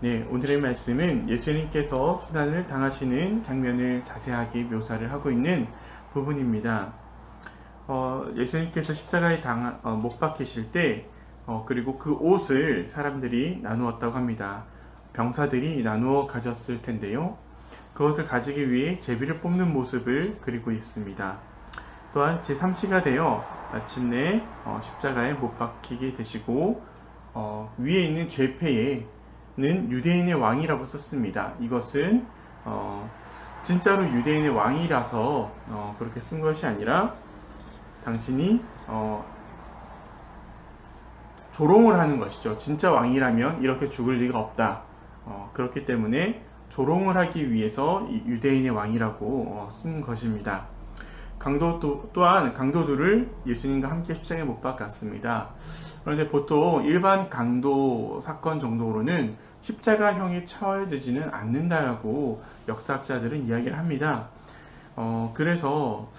네, 오늘의 말씀은 예수님께서 수난을 당하시는 장면을 자세하게 묘사를 하고 있는 부분입니다. 예수님께서 십자가에 못 박히실 때, 그리고 그 옷을 사람들이 나누었다고 합니다. 병사들이 나누어 가졌을 텐데요. 그것을 가지기 위해 제비를 뽑는 모습을 그리고 있습니다. 또한 제3시가 되어 마침내 십자가에 못 박히게 되시고, 위에 있는 죄패에 유대인의 왕이라고 썼습니다. 이것은 진짜로 유대인의 왕이라서 그렇게 쓴 것이 아니라 당신이 조롱을 하는 것이죠. 진짜 왕이라면 이렇게 죽을 리가 없다. 그렇기 때문에 조롱을 하기 위해서 유대인의 왕이라고 쓴 것입니다. 또한 강도들을 예수님과 함께 십자가에 못 박았습니다. 그런데 보통 일반 강도 사건 정도로는 십자가형에 처해지지는 않는다라고 역사학자들은 이야기를 합니다. 그래서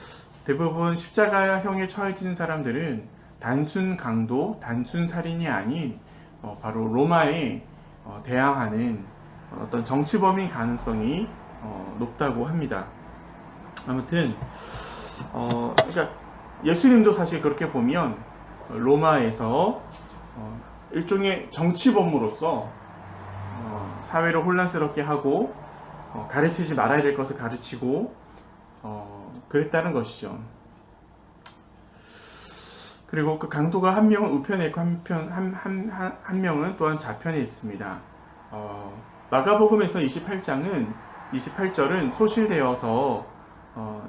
대부분 십자가형에 처해지는 사람들은 단순 강도, 단순 살인이 아닌 바로 로마에 대항하는 어떤 정치범인 가능성이 높다고 합니다. 아무튼 그러니까 예수님도 사실 그렇게 보면 로마에서 일종의 정치범으로서 사회를 혼란스럽게 하고 가르치지 말아야 될 것을 가르치고 그랬다는 것이죠. 그리고 그 강도가 한 명은 우편에 있고 한 명은 또한 좌편에 있습니다. 마가복음에서 28절은 소실되어서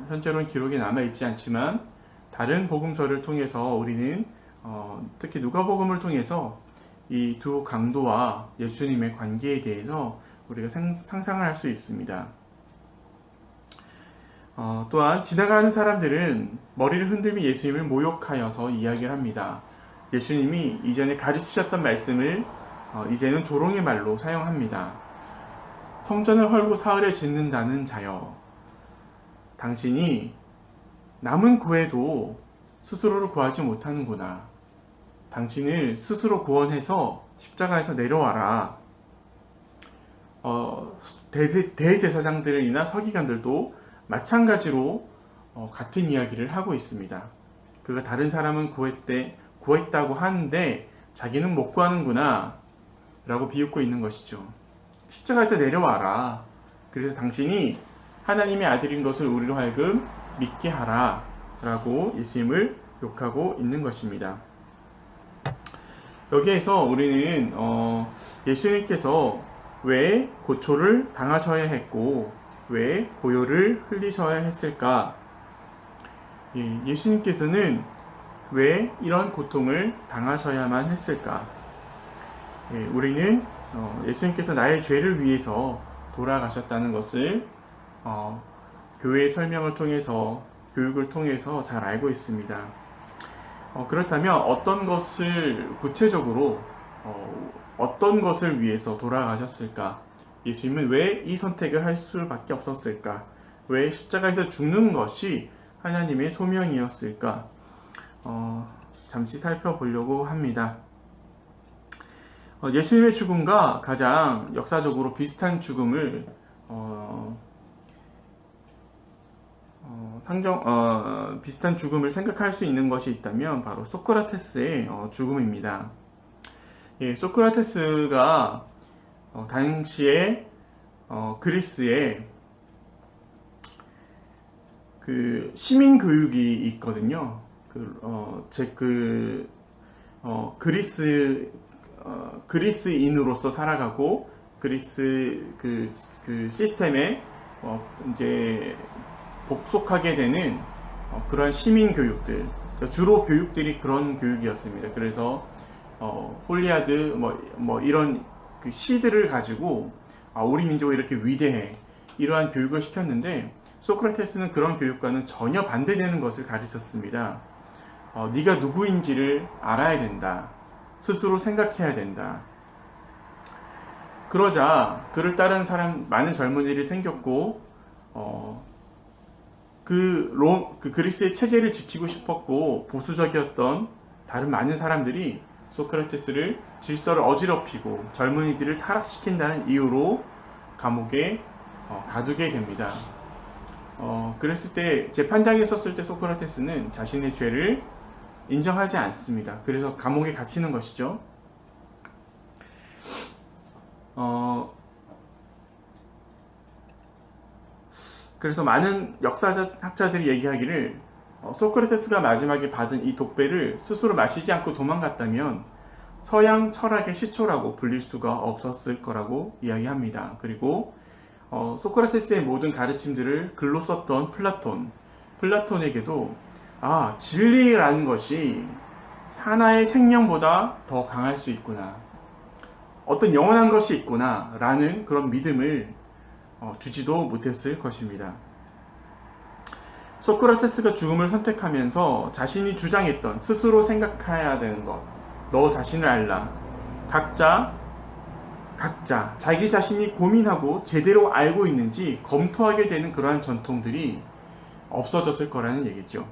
현재로는 기록이 남아있지 않지만 다른 복음서를 통해서 우리는 특히 누가복음을 통해서 이 두 강도와 예수님의 관계에 대해서 우리가 상상을 할 수 있습니다. 또한 지나가는 사람들은 머리를 흔들며 예수님을 모욕하여서 이야기를 합니다. 예수님이 이전에 가르치셨던 말씀을 이제는 조롱의 말로 사용합니다. 성전을 헐고 사흘에 짓는다는 자여, 당신이 남은 구해도 스스로를 구하지 못하는구나. 당신을 스스로 구원해서 십자가에서 내려와라. 대제사장들이나 서기관들도 마찬가지로 같은 이야기를 하고 있습니다. 그가 다른 사람은 구했다고 하는데 자기는 못 구하는구나 라고 비웃고 있는 것이죠. 십자가에서 내려와라. 그래서 당신이 하나님의 아들인 것을 우리로 하여금 믿게 하라 라고 예수님을 욕하고 있는 것입니다. 여기에서 우리는 예수님께서 왜 고초를 당하셔야 했고 왜 보혈을 흘리셔야 했을까? 예수님께서는 왜 이런 고통을 당하셔야만 했을까? 우리는 예수님께서 나의 죄를 위해서 돌아가셨다는 것을 교회의 설명을 통해서, 교육을 통해서 잘 알고 있습니다. 그렇다면 어떤 것을 구체적으로 어떤 것을 위해서 돌아가셨을까? 예수님은 왜 이 선택을 할 수밖에 없었을까? 왜 십자가에서 죽는 것이 하나님의 소명이었을까? 잠시 살펴보려고 합니다. 예수님의 죽음과 가장 역사적으로 비슷한 죽음을 비슷한 죽음을 생각할 수 있는 것이 있다면 바로 소크라테스의 죽음입니다. 소크라테스가 당시에 그리스에 그 시민 교육이 있거든요. 그리스인으로서 살아가고 그리스 그 시스템에 이제 복속하게 되는 그러한 시민 교육들, 주로 교육들이 그런 교육이었습니다. 그래서 홀리아드 이런 그 시들을 가지고 우리 민족이 이렇게 위대해, 이러한 교육을 시켰는데 소크라테스는 그런 교육과는 전혀 반대되는 것을 가르쳤습니다. 네가 누구인지를 알아야 된다. 스스로 생각해야 된다. 그러자 그를 따르는 많은 젊은이들이 생겼고 그 그리스의 체제를 지키고 싶었고 보수적이었던 다른 많은 사람들이 소크라테스를 질서를 어지럽히고 젊은이들을 타락시킨다는 이유로 감옥에 가두게 됩니다. 그랬을 때 재판장에 섰을 때 소크라테스는 자신의 죄를 인정하지 않습니다. 그래서 감옥에 갇히는 것이죠. 그래서 많은 역사학자들이 얘기하기를 소크라테스가 마지막에 받은 이 독배를 스스로 마시지 않고 도망갔다면 서양 철학의 시초라고 불릴 수가 없었을 거라고 이야기합니다. 그리고 소크라테스의 모든 가르침들을 글로 썼던 플라톤에게도 진리라는 것이 하나의 생명보다 더 강할 수 있구나, 어떤 영원한 것이 있구나 라는 그런 믿음을 주지도 못했을 것입니다. 소크라테스가 죽음을 선택하면서 자신이 주장했던 스스로 생각해야 되는 것, 너 자신을 알라, 각자 자기 자신이 고민하고 제대로 알고 있는지 검토하게 되는 그러한 전통들이 없어졌을 거라는 얘기죠.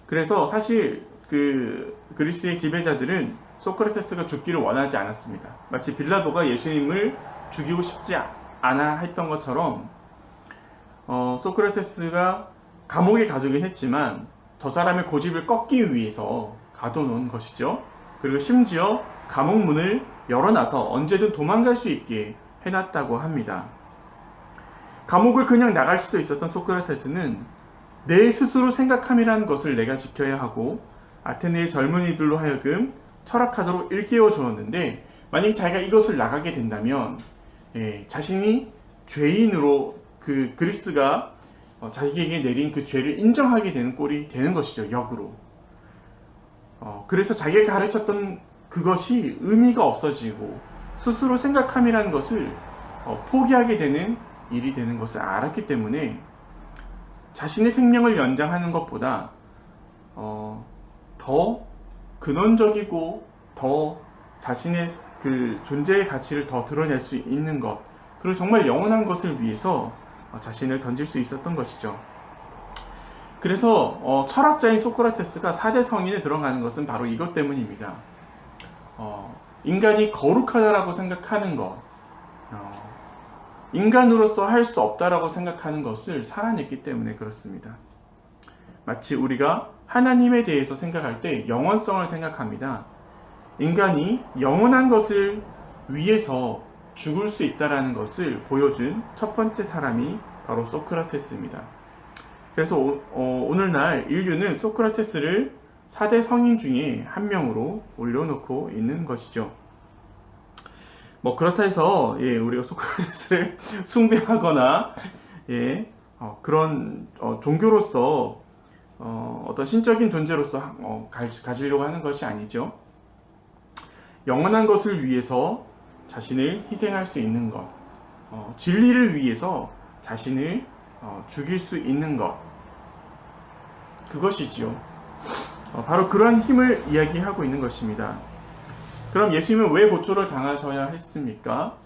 그래서 사실 그리스의 지배자들은 소크라테스가 죽기를 원하지 않았습니다. 마치 빌라도가 예수님을 죽이고 싶지 않아 했던 것처럼 소크라테스가 감옥에 가두긴 했지만 저 사람의 고집을 꺾기 위해서 가둬놓은 것이죠. 그리고 심지어 감옥 문을 열어놔서 언제든 도망갈 수 있게 해놨다고 합니다. 감옥을 그냥 나갈 수도 있었던 소크라테스는 내 스스로 생각함이라는 것을 내가 지켜야 하고 아테네의 젊은이들로 하여금 철학하도록 일깨워 주었는데, 만약에 자기가 이것을 나가게 된다면 자신이 죄인으로 그리스가 자기에게 내린 그 죄를 인정하게 되는 꼴이 되는 것이죠. 역으로. 그래서 자기가 가르쳤던 그것이 의미가 없어지고 스스로 생각함이라는 것을 포기하게 되는 일이 되는 것을 알았기 때문에 자신의 생명을 연장하는 것보다 더 근원적이고 더 자신의 그 존재의 가치를 더 드러낼 수 있는 것, 그리고 정말 영원한 것을 위해서 자신을 던질 수 있었던 것이죠. 그래서 철학자인 소크라테스가 4대 성인에 들어가는 것은 바로 이것 때문입니다. 인간이 거룩하다라고 생각하는 것, 인간으로서 할 수 없다라고 생각하는 것을 살아냈기 때문에 그렇습니다. 마치 우리가 하나님에 대해서 생각할 때 영원성을 생각합니다. 인간이 영원한 것을 위해서 죽을 수 있다는 것을 보여준 첫 번째 사람이 바로 소크라테스입니다. 그래서 오늘날 인류는 소크라테스를 4대 성인 중에 한 명으로 올려놓고 있는 것이죠. 그렇다 해서 우리가 소크라테스를 숭배하거나 그런 종교로서 어떤 신적인 존재로서 가지려고 하는 것이 아니죠. 영원한 것을 위해서 자신을 희생할 수 있는 것, 진리를 위해서 자신을 죽일 수 있는 것, 그것이지요. 바로 그러한 힘을 이야기하고 있는 것입니다. 그럼 예수님은 왜 고초를 당하셔야 했습니까?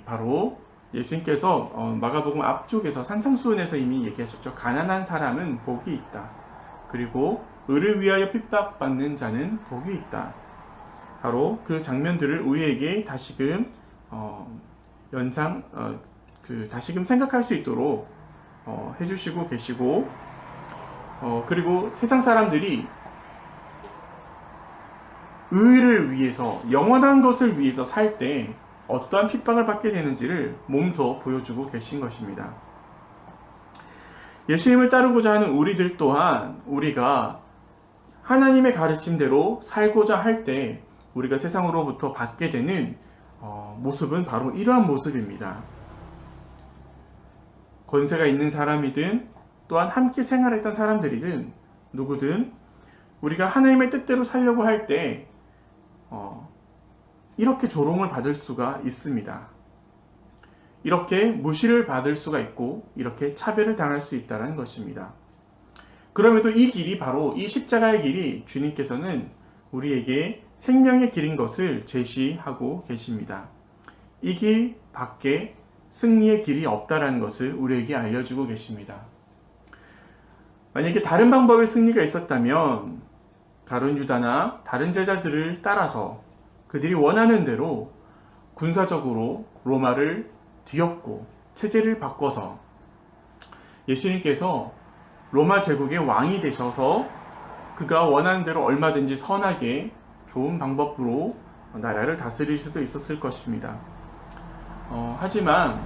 바로 예수님께서 마가복음 앞쪽에서 산상수훈에서 이미 얘기하셨죠. 가난한 사람은 복이 있다. 그리고 의를 위하여 핍박받는 자는 복이 있다. 바로 그 장면들을 우리에게 다시금 다시금 생각할 수 있도록 해주시고 계시고, 그리고 세상 사람들이 의를 위해서, 영원한 것을 위해서 살 때 어떠한 핍박을 받게 되는지를 몸소 보여주고 계신 것입니다. 예수님을 따르고자 하는 우리들 또한 우리가 하나님의 가르침대로 살고자 할 때 우리가 세상으로부터 받게 되는 모습은 바로 이러한 모습입니다. 권세가 있는 사람이든 또한 함께 생활했던 사람들이든 누구든 우리가 하나님의 뜻대로 살려고 할 때 이렇게 조롱을 받을 수가 있습니다. 이렇게 무시를 받을 수가 있고 이렇게 차별을 당할 수 있다는 것입니다. 그럼에도 이 길이, 바로 이 십자가의 길이 주님께서는 우리에게 생명의 길인 것을 제시하고 계십니다. 이 길 밖에 승리의 길이 없다라는 것을 우리에게 알려주고 계십니다. 만약에 다른 방법의 승리가 있었다면 가룟 유다나 다른 제자들을 따라서 그들이 원하는 대로 군사적으로 로마를 뒤엎고 체제를 바꿔서 예수님께서 로마 제국의 왕이 되셔서 그가 원하는 대로 얼마든지 선하게 좋은 방법으로 나라를 다스릴 수도 있었을 것입니다. 하지만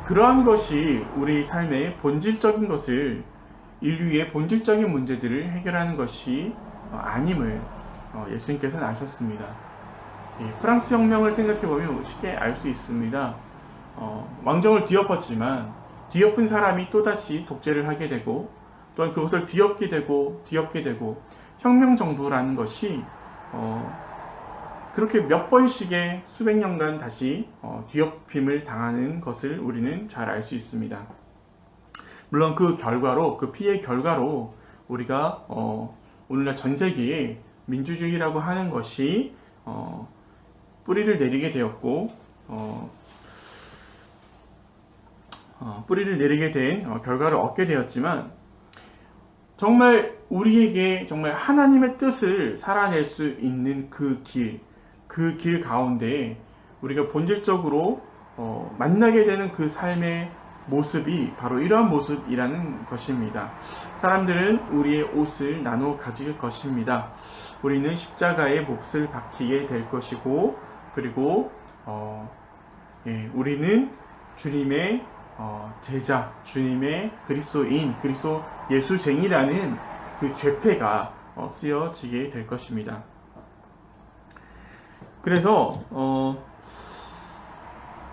그러한 것이 우리 삶의 본질적인 것을, 인류의 본질적인 문제들을 해결하는 것이 아님을 예수님께서는 아셨습니다. 프랑스 혁명을 생각해보면 쉽게 알 수 있습니다. 왕정을 뒤엎었지만 뒤엎은 사람이 또다시 독재를 하게 되고 또한 그것을 뒤엎게 되고 혁명 정부라는 것이 그렇게 몇 번씩의 수백 년간 다시 뒤엎힘을 당하는 것을 우리는 잘 알 수 있습니다. 물론 그 결과로, 그 피해의 결과로 우리가 오늘날 전 세계에 민주주의라고 하는 것이 뿌리를 내리게 되었고 뿌리를 내리게 된 결과를 얻게 되었지만, 정말 우리에게 정말 하나님의 뜻을 살아낼 수 있는 그 길 가운데 우리가 본질적으로 만나게 되는 그 삶의 모습이 바로 이러한 모습이라는 것입니다. 사람들은 우리의 옷을 나눠 가질 것입니다. 우리는 십자가의 몫을 박히게 될 것이고, 그리고 우리는 주님의 제자, 주님의 그리스도인, 그리스도 예수쟁이라는 그 죄패가 쓰여지게 될 것입니다. 그래서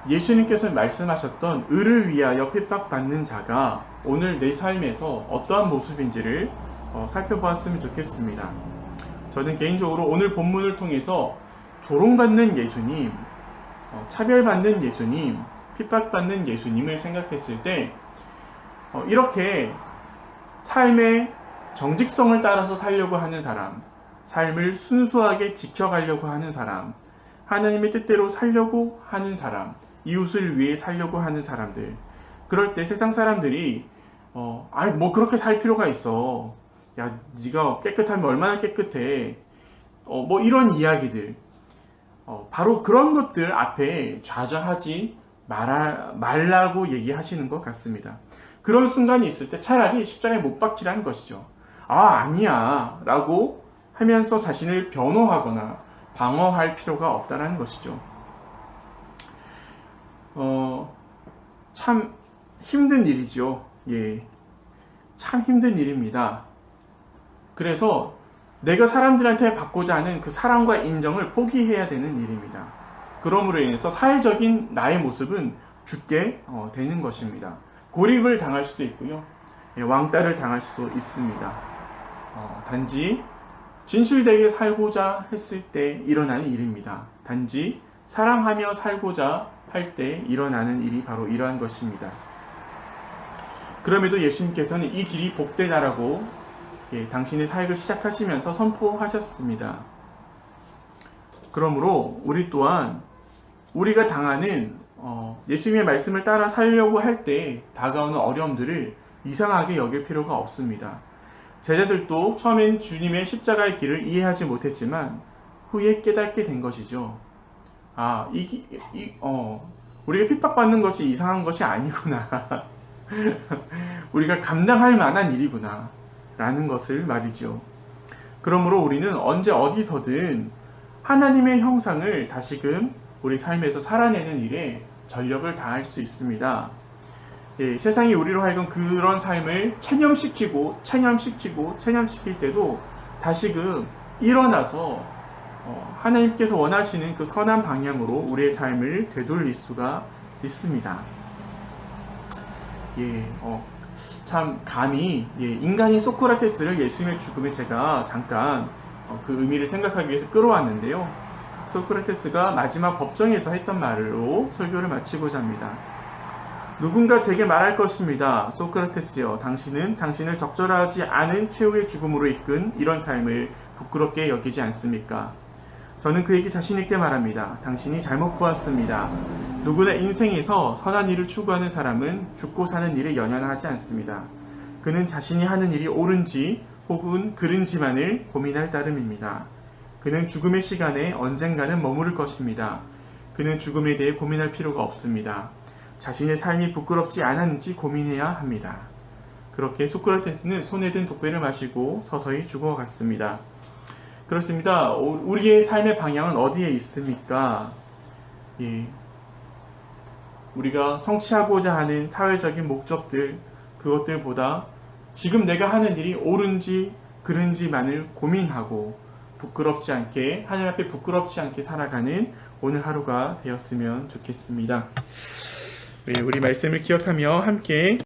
예수님께서 말씀하셨던 의를 위하여 핍박받는 자가 오늘 내 삶에서 어떠한 모습인지를 살펴보았으면 좋겠습니다. 저는 개인적으로 오늘 본문을 통해서 조롱받는 예수님, 차별받는 예수님, 핍박받는 예수님을 생각했을 때 이렇게 삶의 정직성을 따라서 살려고 하는 사람, 삶을 순수하게 지켜가려고 하는 사람, 하나님의 뜻대로 살려고 하는 사람, 이웃을 위해 살려고 하는 사람들, 그럴 때 세상 사람들이 뭐 그렇게 살 필요가 있어, 야 네가 깨끗하면 얼마나 깨끗해, 뭐 이런 이야기들, 바로 그런 것들 앞에 좌절하지 말라고 얘기하시는 것 같습니다. 그런 순간이 있을 때 차라리 십자가에 못 박히라는 것이죠. 아니야 라고 하면서 자신을 변호하거나 방어할 필요가 없다는 것이죠. 참 힘든 일이죠. 예, 참 힘든 일입니다. 그래서 내가 사람들한테 받고자 하는 그 사랑과 인정을 포기해야 되는 일입니다. 그러므로 인해서 사회적인 나의 모습은 죽게 되는 것입니다. 고립을 당할 수도 있고요, 왕따를 당할 수도 있습니다. 단지 진실되게 살고자 했을 때 일어나는 일입니다. 단지 사랑하며 살고자 할 때 일어나는 일이 바로 이러한 것입니다. 그럼에도 예수님께서는 이 길이 복되다라고 당신의 사역을 시작하시면서 선포하셨습니다. 그러므로 우리 또한 우리가 당하는 예수님의 말씀을 따라 살려고 할 때 다가오는 어려움들을 이상하게 여길 필요가 없습니다. 제자들도 처음엔 주님의 십자가의 길을 이해하지 못했지만 후에 깨닫게 된 것이죠. 우리가 핍박받는 것이 이상한 것이 아니구나. 우리가 감당할 만한 일이구나 라는 것을 말이죠. 그러므로 우리는 언제 어디서든 하나님의 형상을 다시금 우리 삶에서 살아내는 일에 전력을 다할 수 있습니다. 세상이 우리로 하여금 그런 삶을 체념시키고 체념시킬 때도 다시금 일어나서 하나님께서 원하시는 그 선한 방향으로 우리의 삶을 되돌릴 수가 있습니다. 참 감히 인간인 소크라테스를 예수님의 죽음에 제가 잠깐 그 의미를 생각하기 위해서 끌어왔는데요. 소크라테스가 마지막 법정에서 했던 말로 설교를 마치고자 합니다. 누군가 제게 말할 것입니다. 소크라테스여, 당신은 당신을 적절하지 않은 최후의 죽음으로 이끈 이런 삶을 부끄럽게 여기지 않습니까? 저는 그에게 자신있게 말합니다. 당신이 잘못 보았습니다. 누구나 인생에서 선한 일을 추구하는 사람은 죽고 사는 일에 연연하지 않습니다. 그는 자신이 하는 일이 옳은지 혹은 그른지만을 고민할 따름입니다. 그는 죽음의 시간에 언젠가는 머무를 것입니다. 그는 죽음에 대해 고민할 필요가 없습니다. 자신의 삶이 부끄럽지 않았는지 고민해야 합니다. 그렇게 소크라테스는 손에 든 독배를 마시고 서서히 죽어갔습니다. 그렇습니다. 우리의 삶의 방향은 어디에 있습니까? 예. 우리가 성취하고자 하는 사회적인 목적들, 그것들보다 지금 내가 하는 일이 옳은지 그른지만을 고민하고 부끄럽지 않게, 하나님 앞에 부끄럽지 않게 살아가는 오늘 하루가 되었으면 좋겠습니다. 우리 말씀을 기억하며 함께